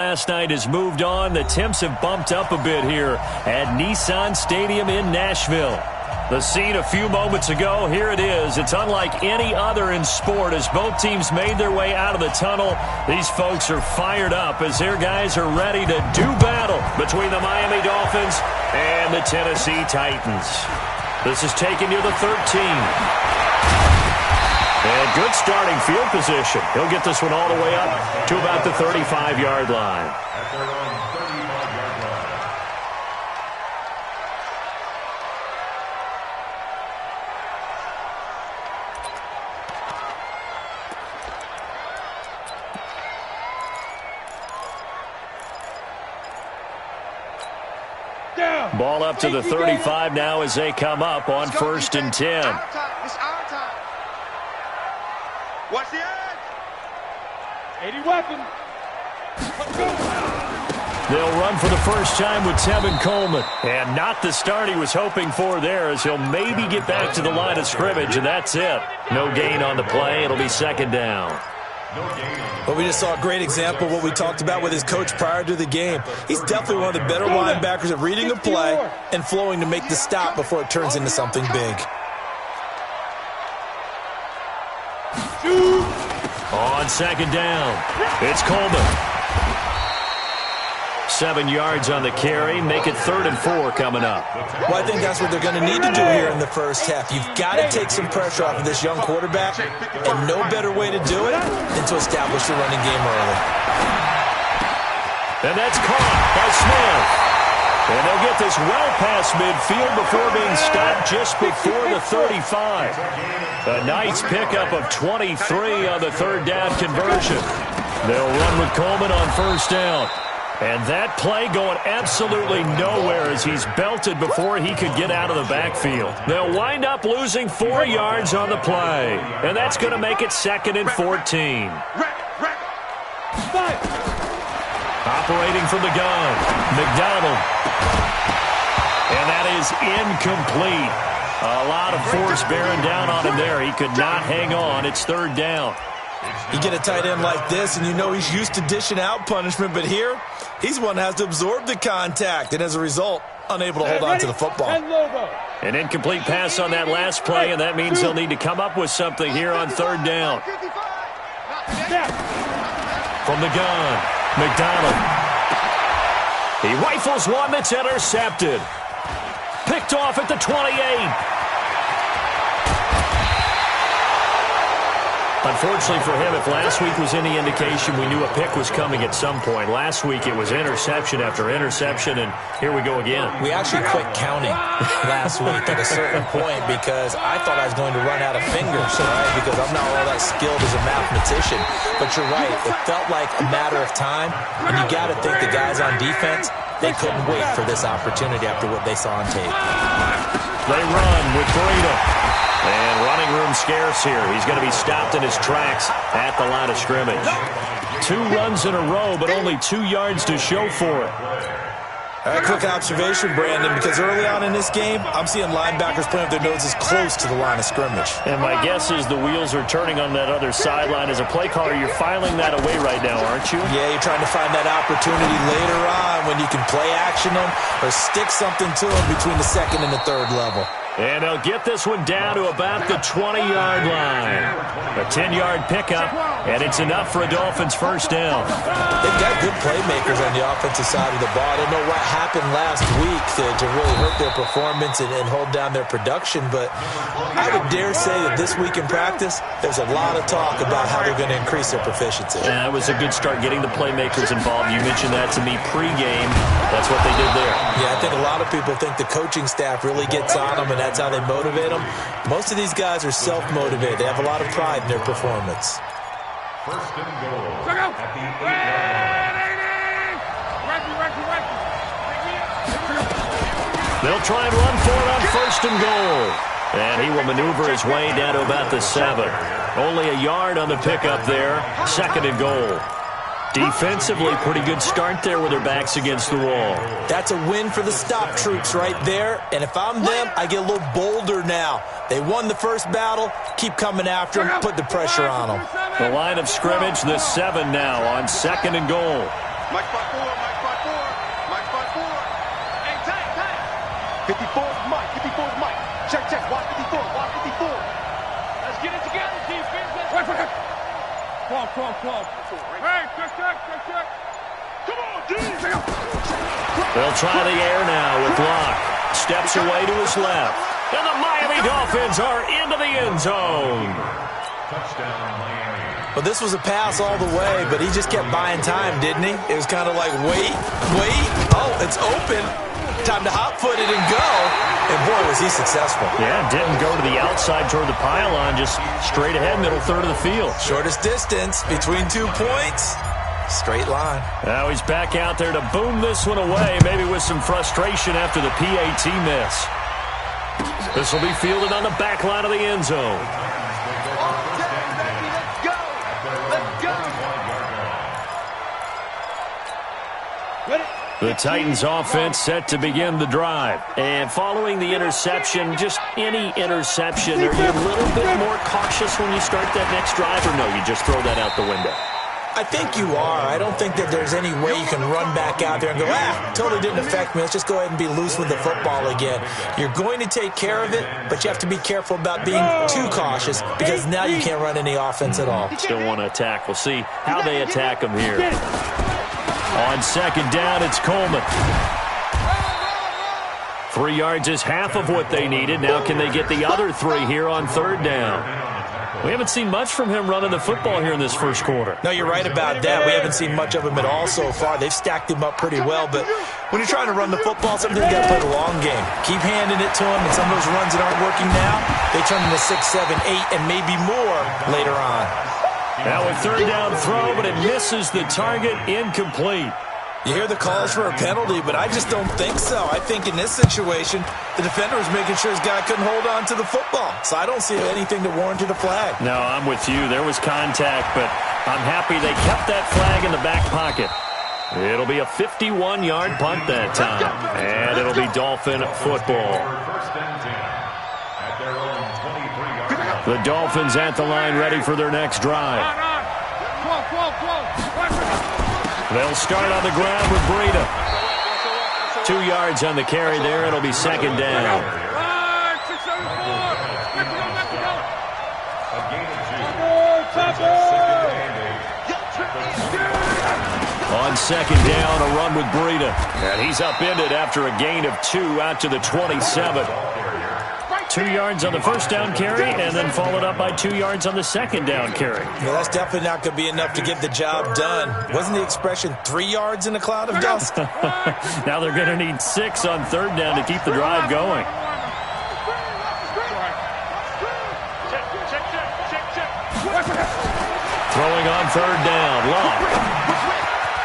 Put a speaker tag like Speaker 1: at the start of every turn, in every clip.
Speaker 1: Last night has moved on. The temps have bumped up a bit here at Nissan Stadium in Nashville. The scene a few moments ago, here it is. It's unlike any other in sport as both teams made their way out of the tunnel. These folks are fired up as their guys are ready to do battle between the Miami Dolphins and the Tennessee Titans. This is taken near the 13. And good starting field position. He'll get this one all the way up to about the 35-yard line. Ball up to the 35 now as they come up on 1st and 10.
Speaker 2: Watch the edge.
Speaker 3: 80 weapon.
Speaker 1: They'll run for the first time with Tevin Coleman. And not the start he was hoping for there as he'll maybe get back to the line of scrimmage, and that's it. No gain on the play. It'll be 2nd down.
Speaker 4: But we just saw a great example of what we talked about with his coach prior to the game. He's definitely one of the better linebackers at reading a play and flowing to make the stop before it turns into something big.
Speaker 1: On 2nd down, it's Coleman. 7 yards on the carry. Make it 3rd and 4 coming up.
Speaker 4: Well, I think that's what they're going to need to do here in the first half. You've got to take some pressure off of this young quarterback, and no better way to do it than to establish the running game early.
Speaker 1: And that's caught by Smith. And they'll get this well past midfield before being stopped just before the 35. A nice pickup of 23 on the 3rd down conversion. They'll run with Coleman on 1st down. And that play going absolutely nowhere as he's belted before he could get out of the backfield. They'll wind up losing 4 yards on the play. And that's going to make it 2nd and 14. Operating from the gun, McDonald. And that is incomplete. A lot of force bearing down on him there. He could not hang on. It's 3rd down.
Speaker 4: You get a tight end like this, and you know he's used to dishing out punishment, but here, he's one that has to absorb the contact, and as a result, unable to hold on to the football.
Speaker 1: An incomplete pass on that last play, and that means they'll need to come up with something here on 3rd down. From the gun, McDonald. He rifles one that's intercepted. Picked off at the 28. Unfortunately for him, if last week was any indication, we knew a pick was coming at some point. Last week it was interception after interception, and here we go again.
Speaker 4: We actually quit counting last week at a certain point because I thought I was going to run out of fingers, right? Because I'm not all that skilled as a mathematician. But you're right, it felt like a matter of time, and you got to think the guys on defense, they couldn't wait for this opportunity after what they saw on tape.
Speaker 1: They run with Burrito. And running room scarce here. He's going to be stopped in his tracks at the line of scrimmage. 2 runs in a row, but only 2 yards to show for it.
Speaker 4: A quick observation, Brandon, because early on in this game, I'm seeing linebackers playing with their noses close to the line of scrimmage.
Speaker 1: And my guess is the wheels are turning on that other sideline. As a play caller, you're filing that away right now, aren't you?
Speaker 4: Yeah, you're trying to find that opportunity later on when you can play action them or stick something to them between the 2nd and the 3rd level.
Speaker 1: And they'll get this one down to about the 20-yard line. A 10-yard pickup, and it's enough for a Dolphins first down.
Speaker 4: They've got good playmakers on the offensive side of the ball. I don't know what happened last week to really hurt their performance and hold down their production, but I would dare say that this week in practice, there's a lot of talk about how they're going to increase their proficiency.
Speaker 1: Yeah, it was a good start getting the playmakers involved. You mentioned that to me pregame. That's what they did there.
Speaker 4: Yeah, I think a lot of people think the coaching staff really gets on them, and that's how they motivate them. Most of these guys are self-motivated. They have a lot of pride in their performance.
Speaker 2: 1st and goal at the 8-yard line.
Speaker 1: They'll try and run for it on 1st and goal. And he will maneuver his way down to about the 7. Only a yard on the pickup there. 2nd and goal. Defensively, pretty good start there with their backs against the wall.
Speaker 4: That's a win for the stop troops right there. And if I'm them, I get a little bolder now. They won the first battle. Keep coming after them. Put the pressure on them.
Speaker 1: The line of scrimmage, the 7 now on 2nd and goal.
Speaker 2: My spot 4, my spot 4, my spot 4. Hey, time. 54 is Mike, 54 is Mike. Check, watch 54, watch 54. Let's get it together, defense. Wait. 12. Hey, check. Come on, defense.
Speaker 1: They'll try the air now with Locke. Steps away to his left. And the Miami Dolphins are into the end zone.
Speaker 2: Touchdown, Miami.
Speaker 4: Well, this was a pass all the way, but he just kept buying time, didn't he? It was kind of like, wait. Oh, it's open. Time to hot-foot it and go. And, boy, was he successful.
Speaker 1: Yeah, didn't go to the outside toward the pylon, just straight ahead, middle third of the field.
Speaker 4: Shortest distance between 2 points. Straight line.
Speaker 1: Now he's back out there to boom this one away, maybe with some frustration after the PAT miss. This will be fielded on the back line of the end zone. The Titans offense set to begin the drive. And following the interception, just any interception, are you a little bit more cautious when you start that next drive, or no, you just throw that out the window?
Speaker 4: I think you are. I don't think that there's any way you can run back out there and go, totally didn't affect me. Let's just go ahead and be loose with the football again. You're going to take care of it, but you have to be careful about being too cautious because now you can't run any offense at all.
Speaker 1: Still want to attack. We'll see how they attack them here. On second down, it's Coleman. 3 yards is half of what they needed. Now can they get the other 3 here on third down? We haven't seen much from him running the football here in this first quarter.
Speaker 4: No, you're right about that. We haven't seen much of him at all so far. They've stacked him up pretty well, but when you're trying to run the football, sometimes you got to play the long game. Keep handing it to him, and some of those runs that aren't working now, they turn into 6, 7, 8, and maybe more later on.
Speaker 1: Now a third down throw, but it misses the target, incomplete.
Speaker 4: You hear the calls for a penalty, but I just don't think so. I think in this situation, the defender was making sure his guy couldn't hold on to the football. So I don't see anything to warrant a flag.
Speaker 1: No, I'm with you. There was contact, but I'm happy they kept that flag in the back pocket. It'll be a 51-yard punt that time, and it'll be Dolphin football. The Dolphins at the line ready for their next drive. They'll start on the ground with Breida. 2 yards on the carry there. It'll be second down. On second down, a run with Breida. And he's upended after a gain of 2 out to the 27. 2 yards on the first down carry, and then followed up by 2 yards on the second down carry.
Speaker 4: Well, that's definitely not going to be enough to get the job done. Wasn't the expression 3 yards in a cloud of dust?
Speaker 1: Now they're going to need 6 on third down to keep the drive going. Throwing on third down, Locke.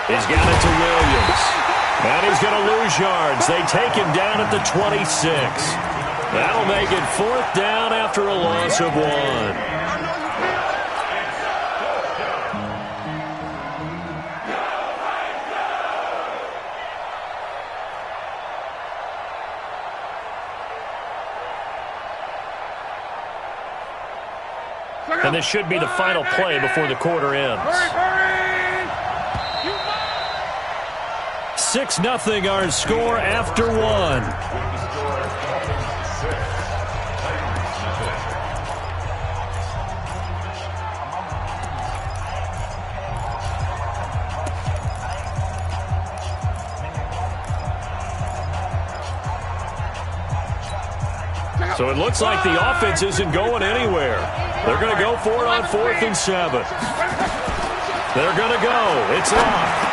Speaker 1: He's got it to Williams. And he's going to lose yards. They take him down at the 26. That'll make it fourth down after a loss of 1. And this should be the final play before the quarter ends. 6-0 our score after 1. So it looks like the offense isn't going anywhere. They're going to go for it on 4th and 7. They're going to go. It's Locke.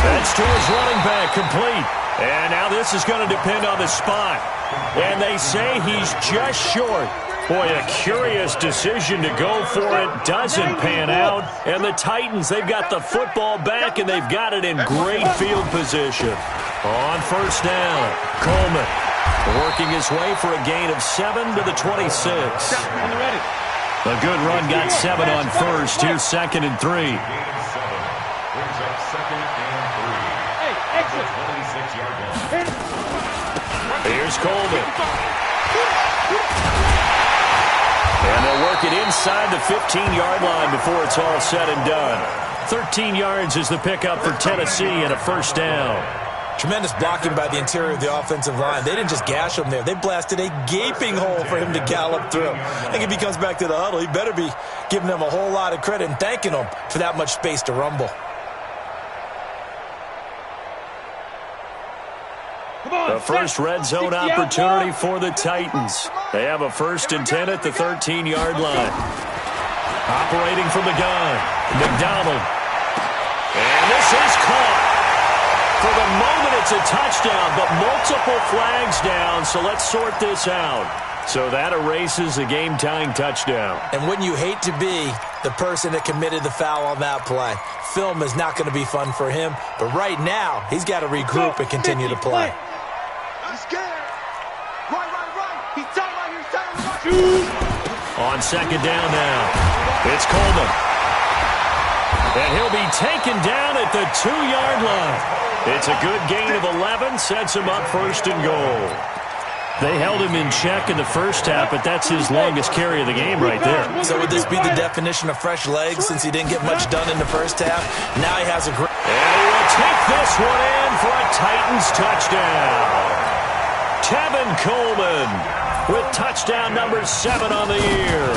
Speaker 1: That's to his running back, complete. And now this is going to depend on the spot. And they say he's just short. Boy, a curious decision to go for it. Doesn't pan out. And the Titans, they've got the football back, and they've got it in great field position. On first down, Coleman working his way for a gain of 7 to the 26. A good run got 7 on first. Here's 2nd and 3. Here's Coleman. And they'll work it inside the 15-yard line before it's all said and done. 13 yards is the pickup for Tennessee and a first down.
Speaker 4: Tremendous blocking by the interior of the offensive line. They didn't just gash him there. They blasted a gaping hole for him to gallop through. I think if he comes back to the huddle, he better be giving them a whole lot of credit and thanking them for that much space to rumble.
Speaker 1: The first red zone opportunity for the Titans. They have a 1st and 10 at the 13-yard line. Operating from the gun, McDonald. And this is caught. For the moment, it's a touchdown, but multiple flags down, so let's sort this out. So that erases a game-tying touchdown.
Speaker 4: And wouldn't you hate to be the person that committed the foul on that play? Film is not going to be fun for him, but right now, he's got to regroup and continue to play.
Speaker 2: He's scared. Right. He's tight right here.
Speaker 1: On 2nd down now, it's Coleman. And he'll be taken down at the 2-yard line. It's a good gain of 11, sets him up 1st and goal. They held him in check in the first half, but that's his longest carry of the game right there.
Speaker 4: So would this be the definition of fresh legs since he didn't get much done in the first half? Now he has a great...
Speaker 1: And he will take this one in for a Titans touchdown. Tevin Coleman with touchdown number 7 on the year,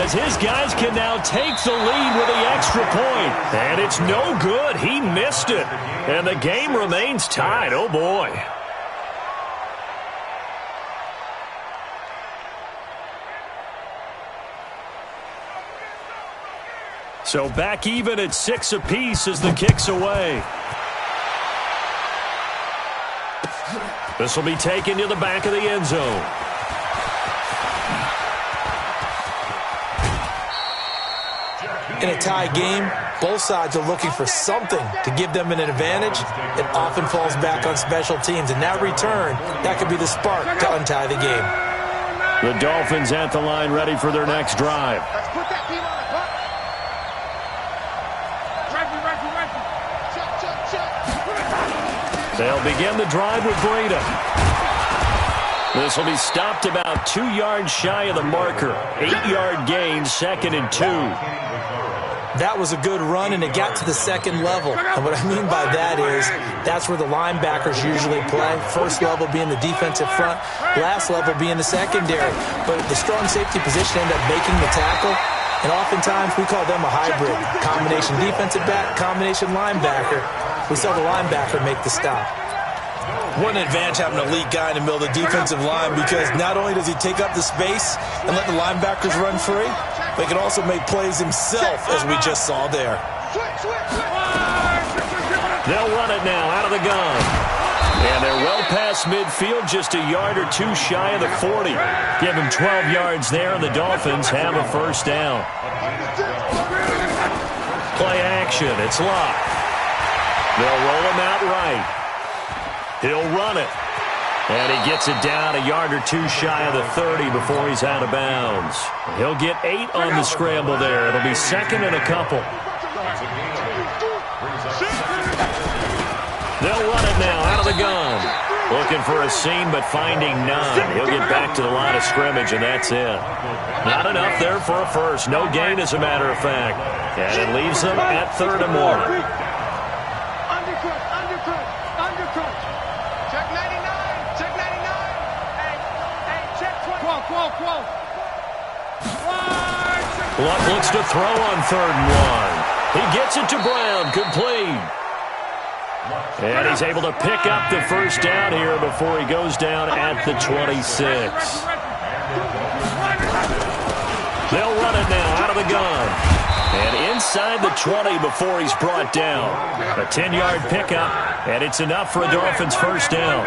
Speaker 1: as his guys can now take the lead with the extra point. And it's no good. He missed it. And the game remains tied. Oh, boy. So back even at 6 apiece as the kick's away. This will be taken to the back of the end zone.
Speaker 4: In a tie game, both sides are looking for something to give them an advantage. It often falls back on special teams. And that return, that could be the spark to untie the game.
Speaker 1: The Dolphins at the line ready for their next drive.
Speaker 2: Let's put that team on the clock. Check.
Speaker 1: They'll begin the drive with Breida. This will be stopped about 2 yards shy of the marker. 8-yard gain, 2nd and 2.
Speaker 4: That was a good run, and it got to the second level. And what I mean by that is that's where the linebackers usually play. First level being the defensive front, last level being the secondary. But the strong safety position ended up making the tackle, and oftentimes we call them a hybrid. Combination defensive back, combination linebacker. We saw the linebacker make the stop. What an advantage having an elite guy in the middle of the defensive line, because not only does he take up the space and let the linebackers run free, but he can also make plays himself, as we just saw there.
Speaker 1: They'll run it now out of the gun. And they're well past midfield, just a yard or 2 shy of the 40. Give them 12 yards there, and the Dolphins have a first down. Play action. It's locked. They'll roll him out right. He'll run it. And he gets it down a yard or 2 shy of the 30 before he's out of bounds. He'll get 8 on the scramble there. It'll be 2nd and a couple. They'll run it now out of the gun. Looking for a seam, but finding none. He'll get back to the line of scrimmage, and that's it. Not enough there for a first. No gain, as a matter of fact. And it leaves them at 3rd and 1. Luck looks to throw on 3rd and 1. He gets it to Brown, complete. And he's able to pick up the first down here before he goes down at the 26. They'll run it now out of the gun. And inside the 20 before he's brought down. A 10-yard pickup, and it's enough for a Dolphins first down.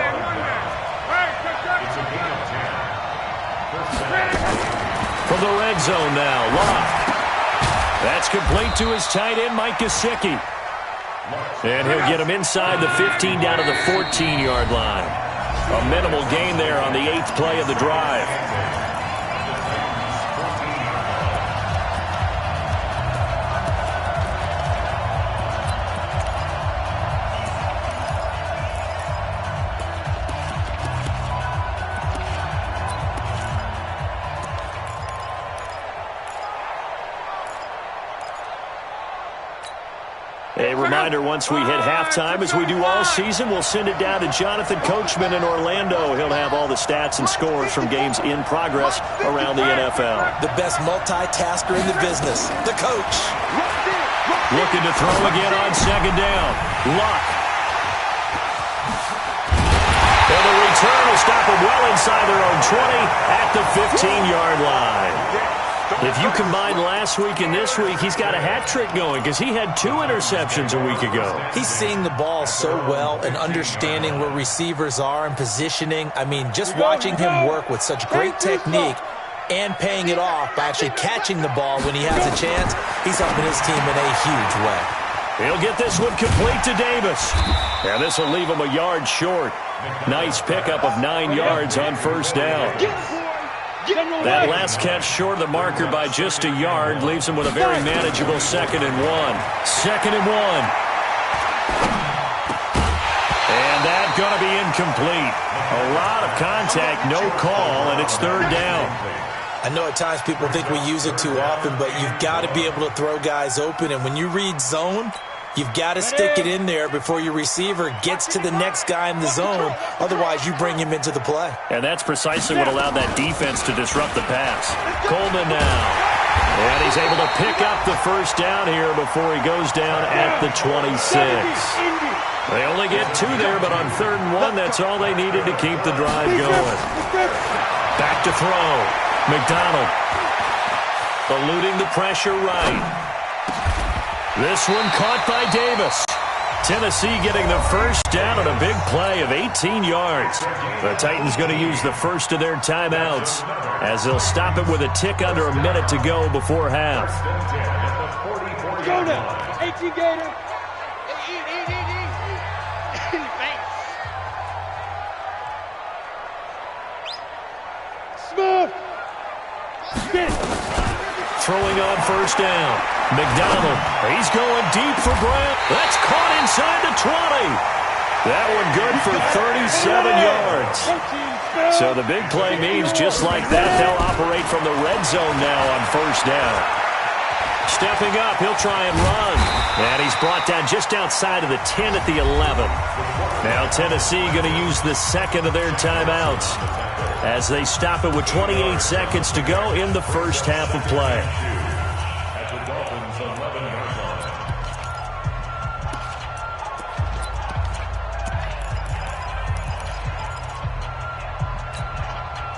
Speaker 1: From the red zone now, Locke. That's complete to his tight end, Mike Gesicki. And he'll get him inside the 15 down to the 14-yard line. A minimal gain there on the 8th play of the drive. A reminder, once we hit halftime, as we do all season, we'll send it down to Jonathan Coachman in Orlando. He'll have all the stats and scores from games in progress around the NFL.
Speaker 4: The best multitasker in the business, the coach.
Speaker 1: Looking to throw again on second down. Luck. And the return will stop him well inside their own 20 at the 15-yard line. If you combine last week and this week, he's got a hat trick going because he had 2 interceptions a week ago.
Speaker 4: He's seeing the ball so well and understanding where receivers are and positioning. I mean, just watching him work with such great technique and paying it off by actually catching the ball when he has a chance, he's helping his team in a huge way.
Speaker 1: He'll get this one complete to Davis. And this will leave him a yard short. Nice pickup of 9 yards on first down. That last catch short of the marker by just a yard leaves him with a very manageable 2nd and 1. 2nd and 1. And that's going to be incomplete. A lot of contact, no call, and it's 3rd down.
Speaker 4: I know at times people think we use it too often, but you've got to be able to throw guys open. And when you read zone, you've got to stick it in there before your receiver gets to the next guy in the zone. Otherwise, you bring him into the play.
Speaker 1: And that's precisely what allowed that defense to disrupt the pass. Coleman now. And he's able to pick up the first down here before he goes down at the 26. They only get 2 there, but on 3rd and 1, that's all they needed to keep the drive going. Back to throw. McDonald. Eluding the pressure right. This one caught by Davis. Tennessee getting the first down on a big play of 18 yards. The Titans going to use the first of their timeouts as they'll stop it with a tick under a minute to go before half.
Speaker 2: Go now. 18 Gator. Smooth.
Speaker 1: Throwing on first down. McDonald, he's going deep for Brown. That's caught inside the 20. That one good for 37 yards. So the big play means just like that, they'll operate from the red zone now on first down. Stepping up, he'll try and run. And he's brought down just outside of the 10 at the 11. Now Tennessee going to use the second of their timeouts as they stop it with 28 seconds to go in the first half of play.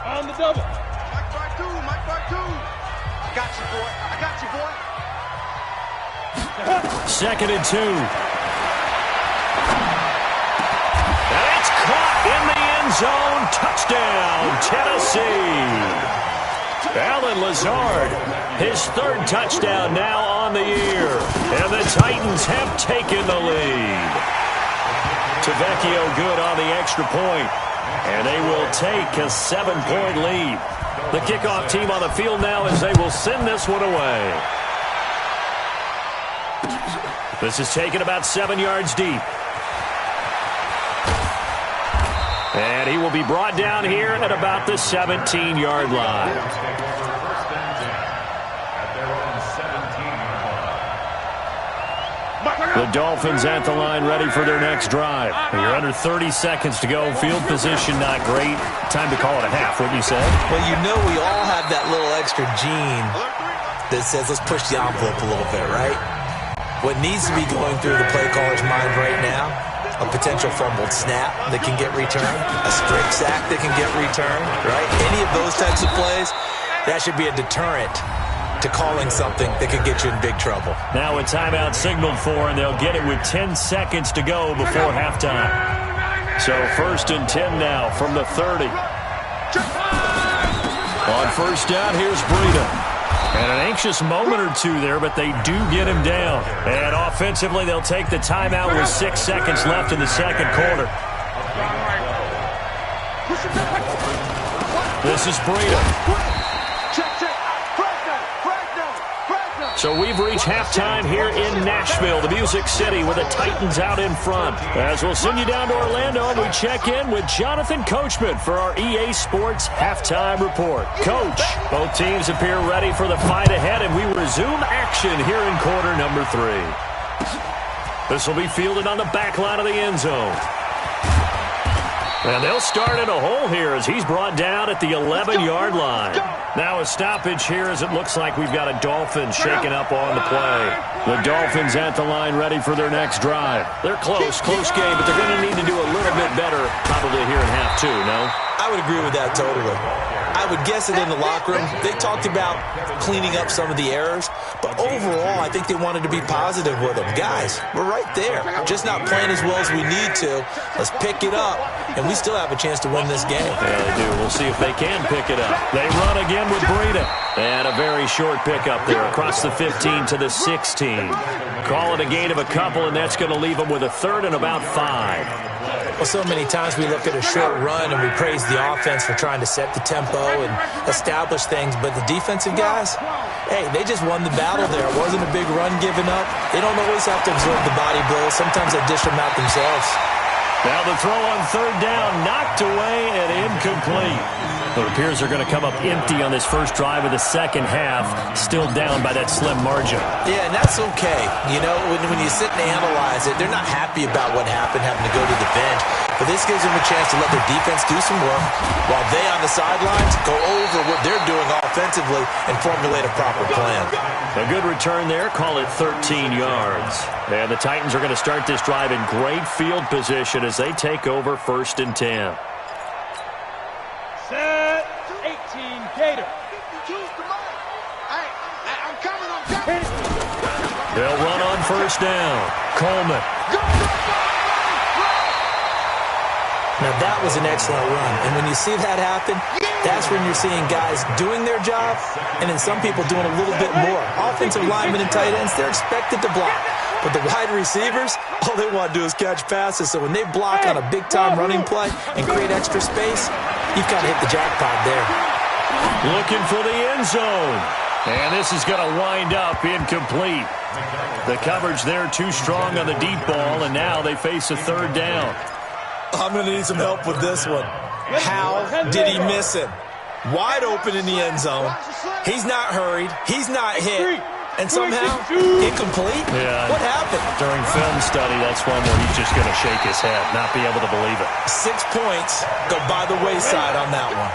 Speaker 2: On the double. Mike by 2. I got you, boy. I got you, boy.
Speaker 1: 2nd and 2. That's caught in the end zone. Touchdown, Tennessee. Allen Lazard, his 3rd touchdown now on the year. And the Titans have taken the lead. Tavecchio good on the extra point. And they will take a 7-point lead. The kickoff team on the field now as they will send this one away. This is taken about 7 yards deep. And he will be brought down here at about the 17-yard line. The Dolphins at the line ready for their next drive. You're under 30 seconds to go. Field position not great. Time to call it a half, wouldn't you say?
Speaker 4: Well, you know we all have that little extra gene that says let's push the envelope a little bit, right? What needs to be going through the play caller's mind right now, a potential fumbled snap that can get returned, a strip sack that can get returned, right? Any of those types of plays, that should be a deterrent to calling something that could get you in big trouble.
Speaker 1: Now a timeout signaled for, and they'll get it with 10 seconds to go before halftime. So 1st and 10 now from the 30. On first down, here's Breida. And an anxious moment or two there, but they do get him down. And offensively, they'll take the timeout with 6 seconds left in the second quarter. This is Breida. So we've reached halftime here in Nashville, the Music City, with the Titans out in front. As we'll send you down to Orlando, and we check in with Jonathan Coachman for our EA Sports Halftime Report. Coach, both teams appear ready for the fight ahead, and we resume action here in quarter number 3. This will be fielded on the back line of the end zone. And they'll start in a hole here as he's brought down at the 11-yard line. Now a stoppage here as it looks like we've got a Dolphins shaking up on the play. The Dolphins at the line ready for their next drive. They're close game, but they're going to need to do a little bit better probably here in half two, no?
Speaker 4: I would agree with that totally. I would guess that in the locker room, they talked about cleaning up some of the errors, but overall, I think they wanted to be positive with them. Guys, we're right there. Just not playing as well as we need to. Let's pick it up, and we still have a chance to win this game.
Speaker 1: Yeah, they do. We'll see if they can pick it up. They run again with Breida. And a very short pickup there across the 15 to the 16. Call it a gain of a couple, and that's going to leave them with a third and about 5.
Speaker 4: Well, so many times we look at a short run and we praise the offense for trying to set the tempo and establish things, but the defensive guys, hey, they just won the battle there. It wasn't a big run given up. They don't always have to absorb the body blows. Sometimes they dish them out themselves.
Speaker 1: Now the throw on third down, knocked away and incomplete. It appears they're going to come up empty on this first drive of the second half, still down by that slim margin.
Speaker 4: Yeah, and that's okay. You know, when you sit and analyze it, they're not happy about what happened, having to go to the bench. But this gives them a chance to let their defense do some work while they on the sidelines go over what they're doing offensively and formulate a proper plan.
Speaker 1: A good return there. Call it 13 yards. And the Titans are going to start this drive in great field position as they take over 1st and 10.
Speaker 2: Set 18 Gator.
Speaker 1: They'll run on first down. Coleman.
Speaker 4: Now, that was an excellent run. And when you see that happen, that's when you're seeing guys doing their job and then some people doing a little bit more. Offensive linemen and tight ends, they're expected to block. But the wide receivers, all they want to do is catch passes. So when they block on a big-time running play and create extra space, you've got to hit the jackpot there.
Speaker 1: Looking for the end zone. And this is going to wind up incomplete. The coverage there too strong on the deep ball, and now they face a third down.
Speaker 4: I'm going to need some help with this one. How did he miss him? Wide open in the end zone. He's not hurried. He's not hit. And somehow, incomplete?
Speaker 1: Yeah.
Speaker 4: What happened?
Speaker 1: During film study, that's one where he's just going to shake his head, not be able to believe it.
Speaker 4: 6 points go by the wayside on that one.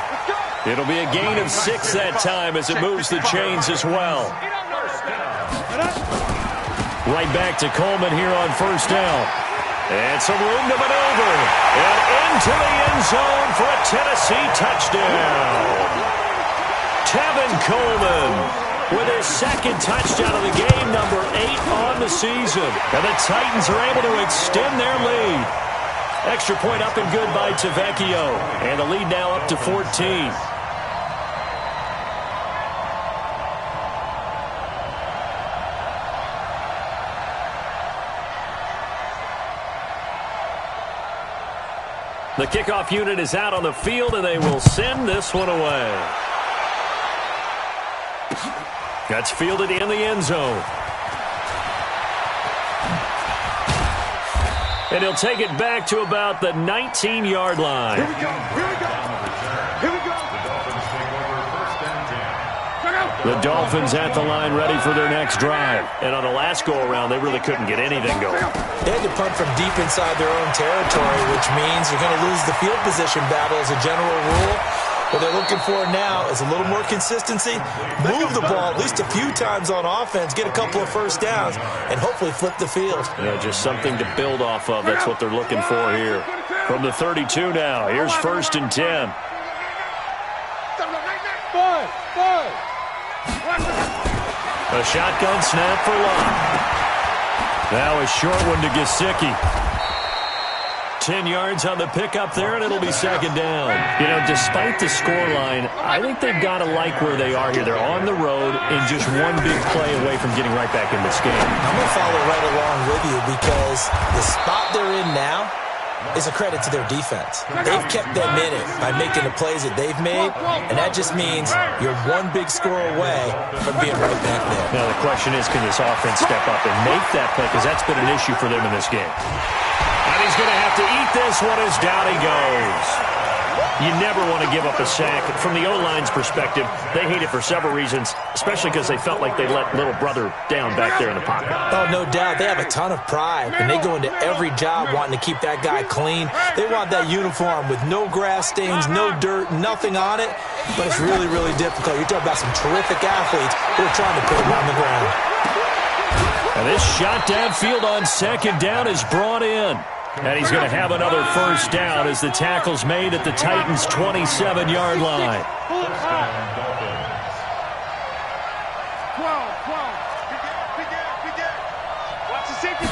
Speaker 1: It'll be a gain of 6 that time as it moves the chains as well. Right back to Coleman here on first down. And some room to maneuver. And into the end zone for a Tennessee touchdown. Tevin Coleman with his second touchdown of the game, number 8 on the season. And the Titans are able to extend their lead. Extra point up and good by Tavecchio. And the lead now up to 14. The kickoff unit is out on the field, and they will send this one away. That's fielded in the end zone. And he'll take it back to about the 19-yard line.
Speaker 2: Here we go. Here we go.
Speaker 1: The Dolphins at the line ready for their next drive. And on the last go-around, they really couldn't get anything going.
Speaker 4: They had to punt from deep inside their own territory, which means you're going to lose the field position battle as a general rule. What they're looking for now is a little more consistency, move the ball at least a few times on offense, get a couple of first downs, and hopefully flip the field.
Speaker 1: Yeah, just something to build off of. That's what they're looking for here. From the 32 now, here's 1st and 10.
Speaker 2: Five.
Speaker 1: A shotgun snap for Locke. Now a short one to Gesicki. 10 yards on the pickup there, and it'll be second down. You know, despite the scoreline, I think they've got to like where they are here. They're on the road and just one big play away from getting right back in this game.
Speaker 4: I'm going to follow right along with you because the spot they're in now is a credit to their defense. They've kept them in it by making the plays that they've made, and that just means you're one big score away from being right back there.
Speaker 1: Now the question is, can this offense step up and make that play? Because that's been an issue for them in this game. And he's going to have to eat this one as down he goes. You never want to give up a sack. From the O-line's perspective, they hate it for several reasons, especially because they felt like they let little brother down back there in the pocket.
Speaker 4: Oh, no doubt. They have a ton of pride, and they go into every job wanting to keep that guy clean. They want that uniform with no grass stains, no dirt, nothing on it, but it's really, really difficult. You're talking about some terrific athletes who are trying to put him on the ground.
Speaker 1: And this shot downfield on second down is brought in. And he's going to have another first down as the tackle's made at the Titans' 27-yard line.
Speaker 2: 12. Watch the safety.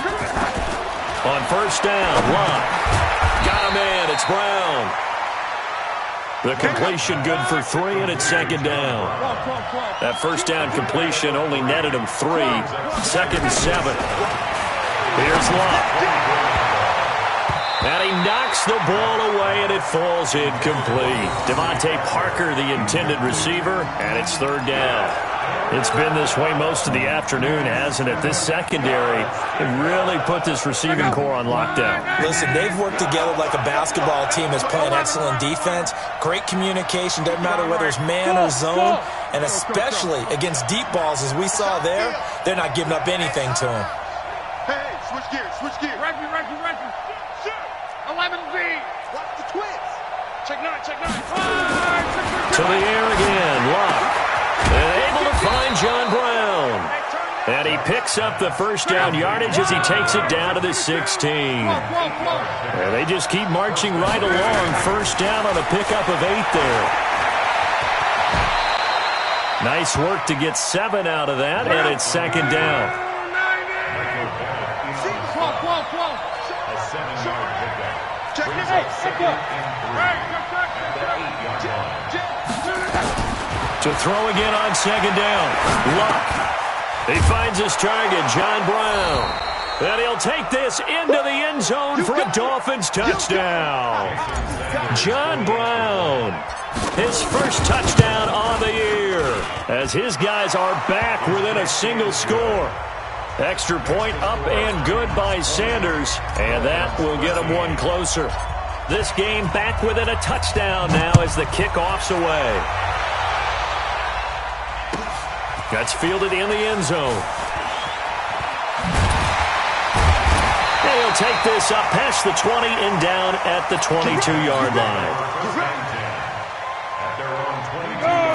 Speaker 1: On first down, Locke. Got a man. It's Brown. The completion good for 3, and it's second down. That first down completion only netted him 3. Second and 7. Here's Locke. And he knocks the ball away, and it falls incomplete. Devontae Parker, the intended receiver, and it's third down. It's been this way most of the afternoon, hasn't it? This secondary really put this receiving core on lockdown.
Speaker 4: Listen, they've worked together like a basketball team that's playing excellent defense. Great communication, doesn't matter whether it's man or zone, and especially against deep balls, as we saw there, they're not giving up anything to him.
Speaker 2: Hey, switch gears. Referee. 11B. Watch the twins. Check 9.
Speaker 1: To the air again, Locke. And able to find John Brown. And he picks up the first down yardage as he takes it down to the 16. And they just keep marching right along. First down on a pickup of 8 there. Nice work to get 7 out of that, and it's second down. To throw again on second down. Luck. He finds his target, John Brown. And he'll take this into the end zone for a Dolphins touchdown. John Brown, his first touchdown on the year, as his guys are back within a single score. Extra point up and good by Sanders, and that will get them one closer. This game back within a touchdown now as the kickoff's away. That's fielded in the end zone. And he'll take this up past the 20 and down at the 22-yard line.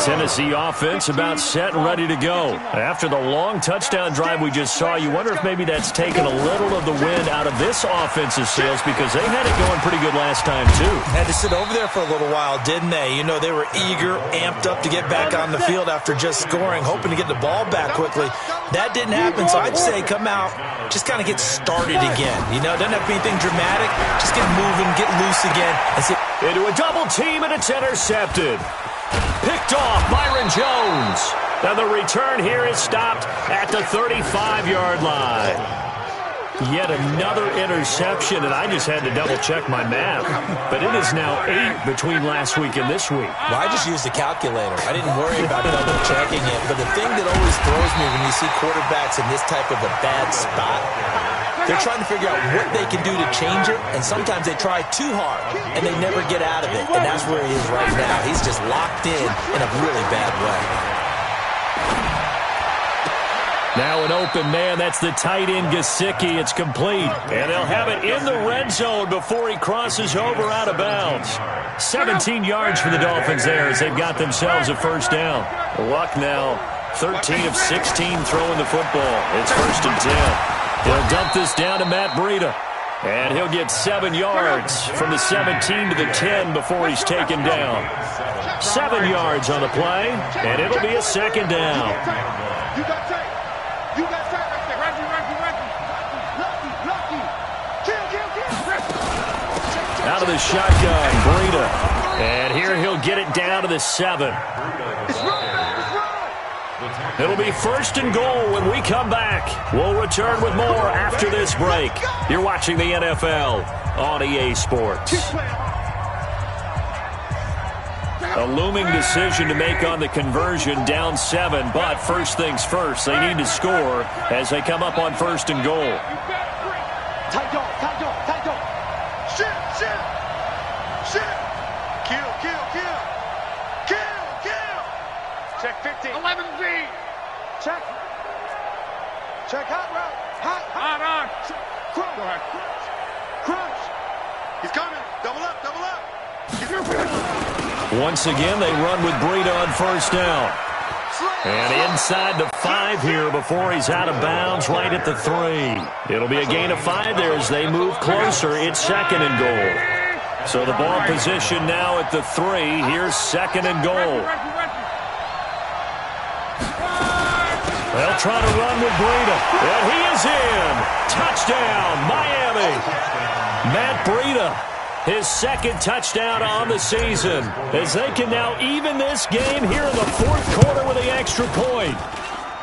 Speaker 1: Tennessee offense about set and ready to go. After the long touchdown drive we just saw, you wonder if maybe that's taken a little of the wind out of this offense's sails, because they had it going pretty good last time too.
Speaker 4: Had to sit over there for a little while, didn't they? You know, they were eager, amped up to get back on the field after just scoring, hoping to get the ball back quickly. That didn't happen, so I'd say come out, just kind of get started again. You know, doesn't have to be anything dramatic. Just get moving, get loose again. And see.
Speaker 1: Into a double team, and it's intercepted. Picked off Byron Jones. And the return here is stopped at the 35-yard line. Yet another interception, and I just had to double-check my math. But it is now 8 between last week and this week.
Speaker 4: Well, I just used a calculator. I didn't worry about double-checking it. But the thing that always throws me when you see quarterbacks in this type of a bad spot, they're trying to figure out what they can do to change it, and sometimes they try too hard, and they never get out of it. And that's where he is right now. He's just locked in a really bad way.
Speaker 1: Now an open man. That's the tight end, Gesicki. It's complete. And they'll have it in the red zone before he crosses over out of bounds. 17 yards for the Dolphins there as they've got themselves a first down. Luck now, 13 of 16 throwing the football. It's first and 10. He'll dump this down to Matt Breida. And he'll get 7 yards from the 17 to the 10 before he's taken down. 7 yards on the play, and it'll be a second down.
Speaker 2: You got tape. You got tape right there. Lucky.
Speaker 1: Out of the shotgun, Breida. And here he'll get it down to the 7. It'll be first and goal when we come back. We'll return with more after this break. You're watching the NFL on EA Sports. A looming decision to make on the conversion, down 7, but first things first, they need to score as they come up on first and goal.
Speaker 2: Tight dog. Shit. Kill, kill, kill. Kill, kill. Check 50. 11V. Check. Check hot route. Hot on. Crunch. Go ahead. Crunch. He's coming. Double up, double up.
Speaker 1: Once again, they run with Breida on first down. And inside the 5 here before he's out of bounds right at the 3. It'll be a gain of 5 there as they move closer. It's second and goal. So the ball position now at the 3. Here's second and goal. They'll try to run with Breida. And he is in. Touchdown, Miami. Matt Breida. His second touchdown on the season as they can now even this game here in the 4th quarter with the extra point.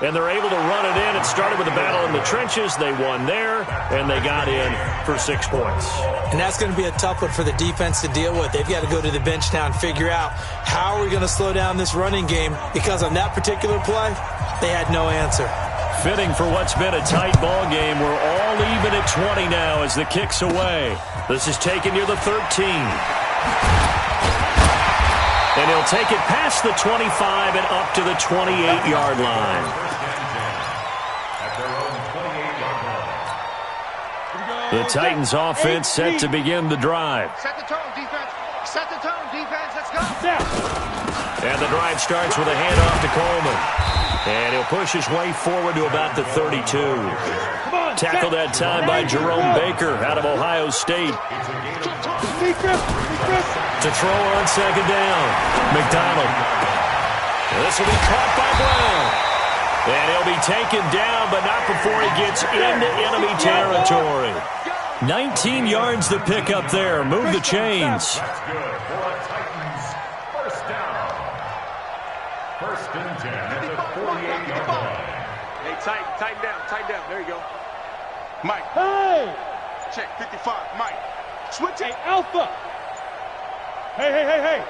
Speaker 1: And they're able to run it in. It started with a battle in the trenches. They won there, and they got in for 6 points.
Speaker 4: And that's going to be a tough one for the defense to deal with. They've got to go to the bench now and figure out how are we going to slow down this running game, because on that particular play, they had no answer.
Speaker 1: Fitting for what's been a tight ball game. We're all even at 20 now as the kick's away. This is taken near the 13. And he'll take it past the 25 and up to the 28-yard line. The Titans offense set to begin the drive.
Speaker 2: Set the tone, defense. Set the tone, defense. Let's go.
Speaker 1: And the drive starts with a handoff to Coleman. And he'll push his way forward to about the 32. Tackled that time by Jerome Baker out of Ohio State. To throw on second down, McDonald. This will be caught by Brown. And he'll be taken down, but not before he gets into enemy territory. 19 yards to pick up there. Move the chains.
Speaker 3: First and 10 at the 48-yard line.
Speaker 2: Hey, tighten down. There you go. Mike.
Speaker 5: Hey!
Speaker 2: Check 55. Mike. Switch it.
Speaker 5: Hey, Alpha! Hey!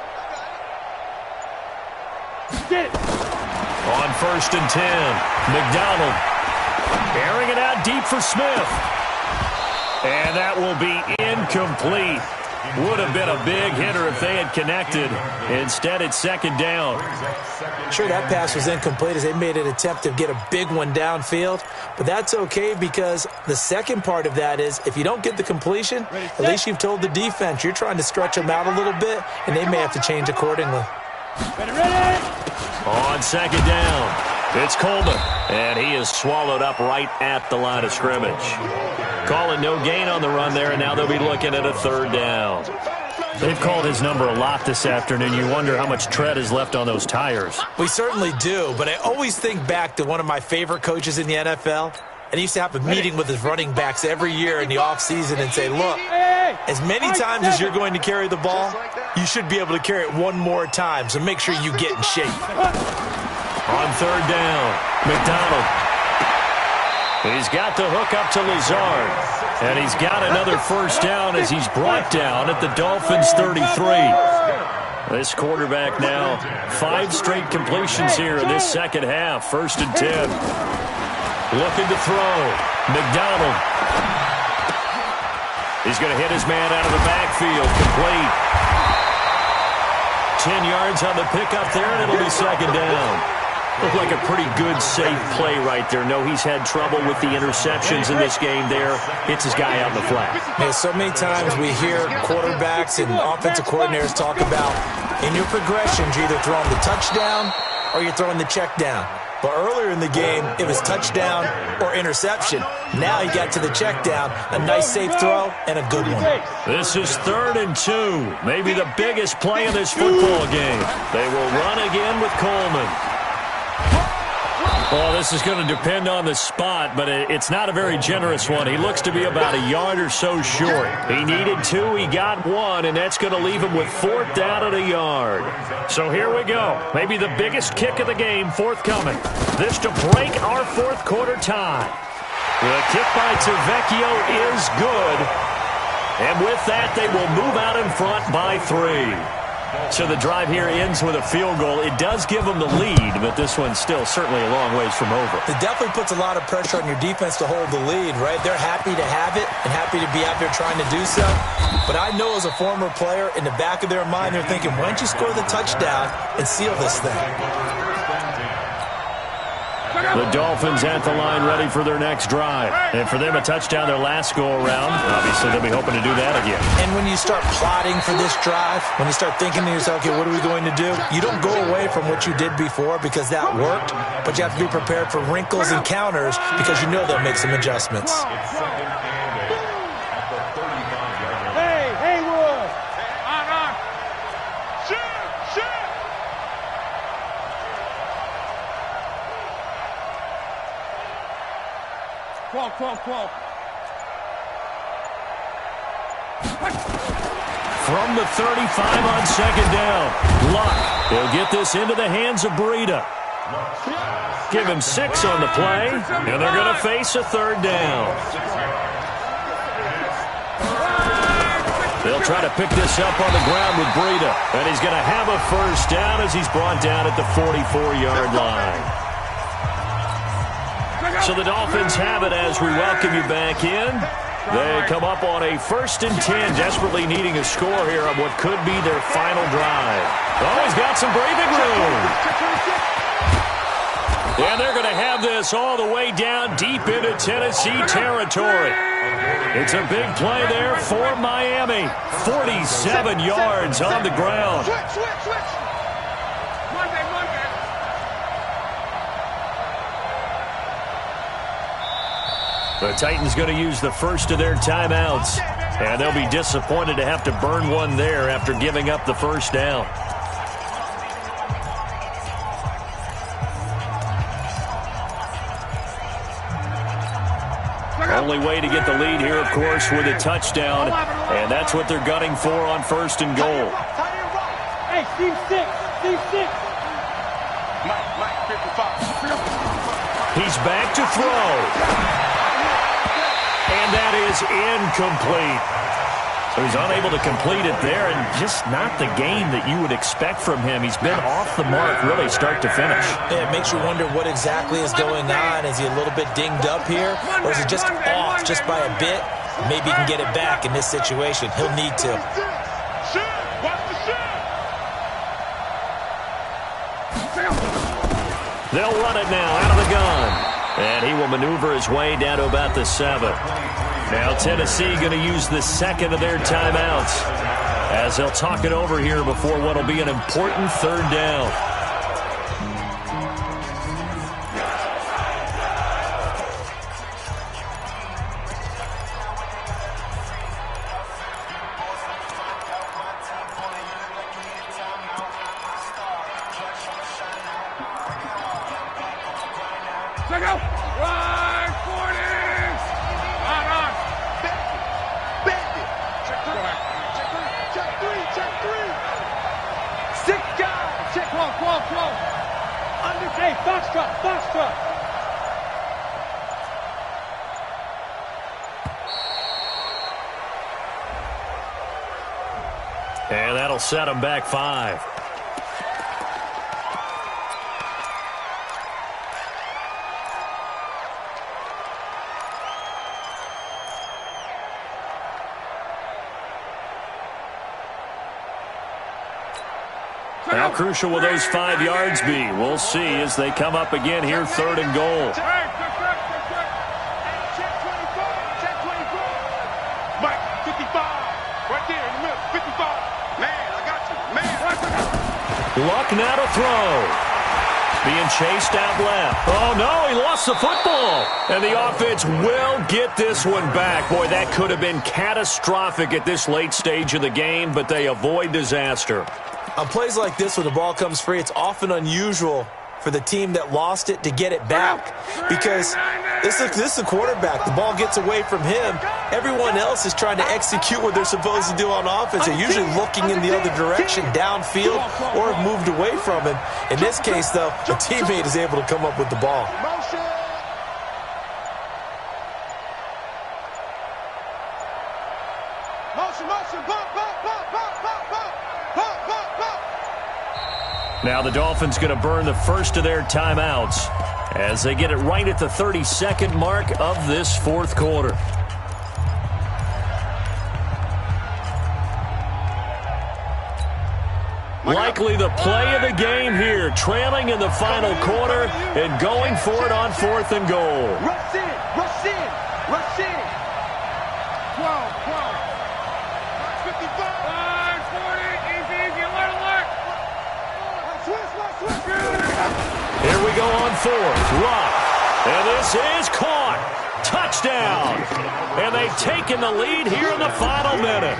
Speaker 5: Get it!
Speaker 1: On first and 10, McDonald airing it out deep for Smith. And that will be incomplete. Would have been a big hitter if they had connected. Instead, it's second down.
Speaker 4: Sure, that pass was incomplete as they made an attempt to get a big one downfield. But that's okay, because the second part of that is if you don't get the completion, at least you've told the defense you're trying to stretch them out a little bit, and they may have to change accordingly.
Speaker 5: Ready!
Speaker 1: On second down, it's Coleman. And he is swallowed up right at the line of scrimmage. Calling no gain on the run there, and now they'll be looking at a third down. They've called his number a lot this afternoon. You wonder how much tread is left on those tires.
Speaker 4: We certainly do, but I always think back to one of my favorite coaches in the NFL. And he used to have a meeting with his running backs every year in the offseason and say, look, as many times as you're going to carry the ball, you should be able to carry it one more time, so make sure you get in shape.
Speaker 1: On third down, McDonald. He's got the hook up to Lazard. And he's got another first down as he's brought down at the Dolphins' 33. This quarterback now, 5 straight completions here in this second half. First and 10. Looking to throw. McDonald. He's going to hit his man out of the backfield. Complete. 10 yards on the pickup there, and it'll be second down. Looked like a pretty good, safe play right there. No, he's had trouble with the interceptions in this game there. Hits his guy out in the flat.
Speaker 4: Yeah, so many times we hear quarterbacks and offensive coordinators talk about in your progressions, you're either throwing the touchdown or you're throwing the check down. But earlier in the game, it was touchdown or interception. Now he got to the check down, a nice safe throw, and a good one.
Speaker 1: This is 3rd and 2. Maybe the biggest play in this football game. They will run again with Coleman. Well, this is going to depend on the spot, but it's not a very generous one. He looks to be about a yard or so short. He needed 2, he got 1, and that's going to leave him with 4th down at a yard. So here we go. Maybe the biggest kick of the game forthcoming. This to break our 4th quarter tie. The kick by Tavecchio is good. And with that, they will move out in front by 3. So the drive here ends with a field goal. It does give them the lead, but this one's still certainly a long ways from over.
Speaker 4: It definitely puts a lot of pressure on your defense to hold the lead, right? They're happy to have it and happy to be out there trying to do so. But I know as a former player, in the back of their mind, they're thinking, why don't you score the touchdown and seal this thing?
Speaker 1: The Dolphins at the line ready for their next drive. And for them, a touchdown their last go-around. Obviously, they'll be hoping to do that again.
Speaker 4: And when you start plotting for this drive, when you start thinking to yourself, okay, what are we going to do? You don't go away from what you did before because that worked, but you have to be prepared for wrinkles and counters because you know they'll make some adjustments.
Speaker 5: Hey, Haywood! Crawl.
Speaker 1: From the 35 on second down. Luck. He'll get this into the hands of Breida. Give him 6 on the play, and they're going to face a third down. They'll try to pick this up on the ground with Breida, and he's going to have a first down as he's brought down at the 44-yard line. So the Dolphins have it as we welcome you back in. They come up on a 1st and 10, desperately needing a score here on what could be their final drive. Oh, he's got some breathing room. And they're going to have this all the way down deep into Tennessee territory. It's a big play there for Miami. 47 yards on the ground. The Titans going to use the first of their timeouts, and they'll be disappointed to have to burn one there after giving up the first down. Only way to get the lead here, of course, with a touchdown, and that's what they're gunning for on 1st and goal.
Speaker 5: Hey, Steve 6.
Speaker 2: Mike, 55.
Speaker 1: He's back to throw. And that is incomplete. So he's unable to complete it there, and just not the game that you would expect from him. He's been off the mark really start to finish.
Speaker 4: Yeah, it makes you wonder what exactly is going on. Is he a little bit dinged up here, or is he just off just by a bit? Maybe he can get it back in this situation. He'll need to.
Speaker 1: They'll run it now out of the gun. And he will maneuver his way down to about the 7. Now Tennessee going to use the second of their timeouts as they'll talk it over here before what will be an important third down.
Speaker 5: Check out! Right, 40! On!
Speaker 2: Bend it! Check three! 6 guys!
Speaker 5: Check, close! Hey, Foxtrot!
Speaker 1: And that'll set them back 5. How crucial will those 5 yards be? We'll see as they come up again here, 3rd and goal.
Speaker 2: Check 24. Mike, 55. Right there in the middle, 55. Man, I got you. Man.
Speaker 1: Luck now to throw. Being chased out left. Oh, no, he lost the football. And the offense will get this one back. Boy, that could have been catastrophic at this late stage of the game, but they avoid disaster.
Speaker 4: On plays like this where the ball comes free, it's often unusual for the team that lost it to get it back because this is the quarterback. The ball gets away from him. Everyone else is trying to execute what they're supposed to do on offense. They're usually looking in the other direction, downfield, or have moved away from him. In this case, though, a teammate is able to come up with the ball.
Speaker 2: Motion, bump.
Speaker 1: Now the Dolphins going to burn the first of their timeouts as they get it right at the 32nd mark of this fourth quarter. Likely the play of the game here, trailing in the final quarter and going for it on 4th and goal.
Speaker 2: Rush in, rush in, rush in. 12, 55.
Speaker 5: 40, easy, alert.
Speaker 2: Switch.
Speaker 1: Here we go on 4th. Rock. And this is caught. Touchdown. And they've taken the lead here in the final minute.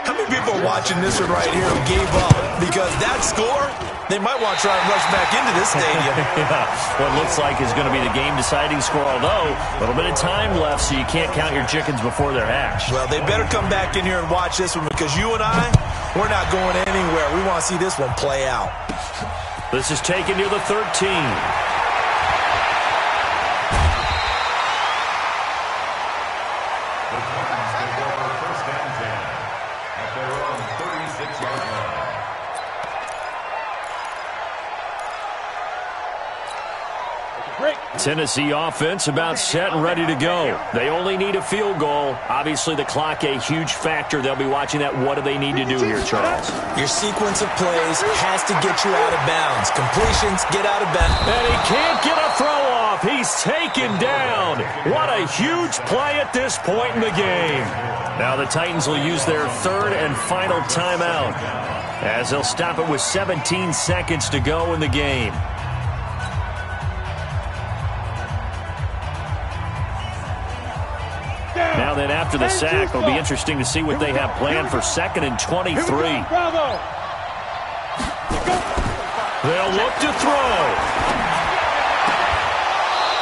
Speaker 4: How many people are watching this one right here who gave up? Because that score, they might want to try and rush back into this stadium.
Speaker 1: Yeah, what looks like is going to be the game-deciding score, although a little bit of time left, so you can't count your chickens before they're hatched.
Speaker 4: Well, they better come back in here and watch this one because you and I, we're not going anywhere. We want to see this one play out.
Speaker 1: This is taken near the 13. Tennessee offense about set and ready to go. They only need a field goal. Obviously, the clock a huge factor. They'll be watching that. What do they need to do here, Charles?
Speaker 4: Your sequence of plays has to get you out of bounds. Completions, get out of bounds.
Speaker 1: And he can't get a throw off. He's taken down. What a huge play at this point in the game. Now the Titans will use their third and final timeout as they'll stop it with 17 seconds to go in the game. Now then, after the sack, it'll be interesting to see what they have planned for 2nd and 23.
Speaker 5: Bravo.
Speaker 1: They'll look to throw.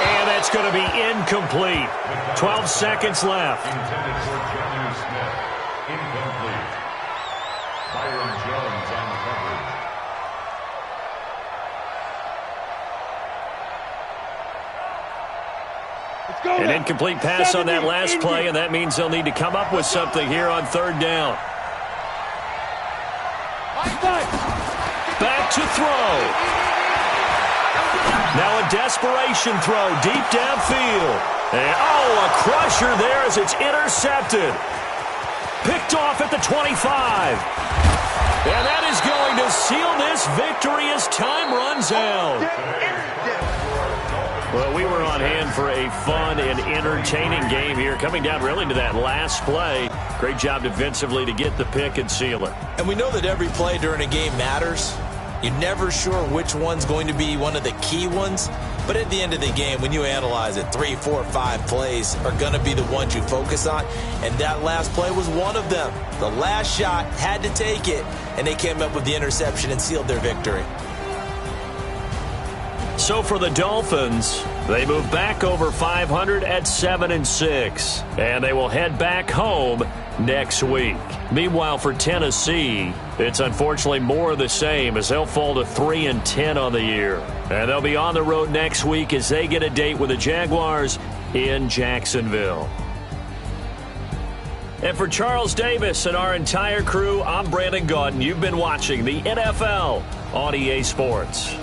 Speaker 1: And that's going to be incomplete. 12 seconds left.
Speaker 3: Intended for Jonnu Smith. Incomplete. Byron Jones on the coverage.
Speaker 1: An incomplete pass on that last play, and that means they'll need to come up with something here on 3rd down. Back to throw. Now a desperation throw deep downfield. And, a crusher there as it's intercepted. Picked off at the 25. And that is going to seal this victory as time runs out. Well, we were on hand for a fun and entertaining game here, coming down really to that last play. Great job defensively to get the pick and seal it.
Speaker 4: And we know that every play during a game matters. You're never sure which one's going to be one of the key ones. But at the end of the game, when you analyze it, 3, 4, 5 plays are going to be the ones you focus on. And that last play was one of them. The last shot had to take it, and they came up with the interception and sealed their victory.
Speaker 1: So for the Dolphins, they move back over 500 at 7-6, and they will head back home next week. Meanwhile, for Tennessee, it's unfortunately more of the same as they'll fall to 3-10 on the year. And they'll be on the road next week as they get a date with the Jaguars in Jacksonville. And for Charles Davis and our entire crew, I'm Brandon Gaudin. You've been watching the NFL on EA Sports.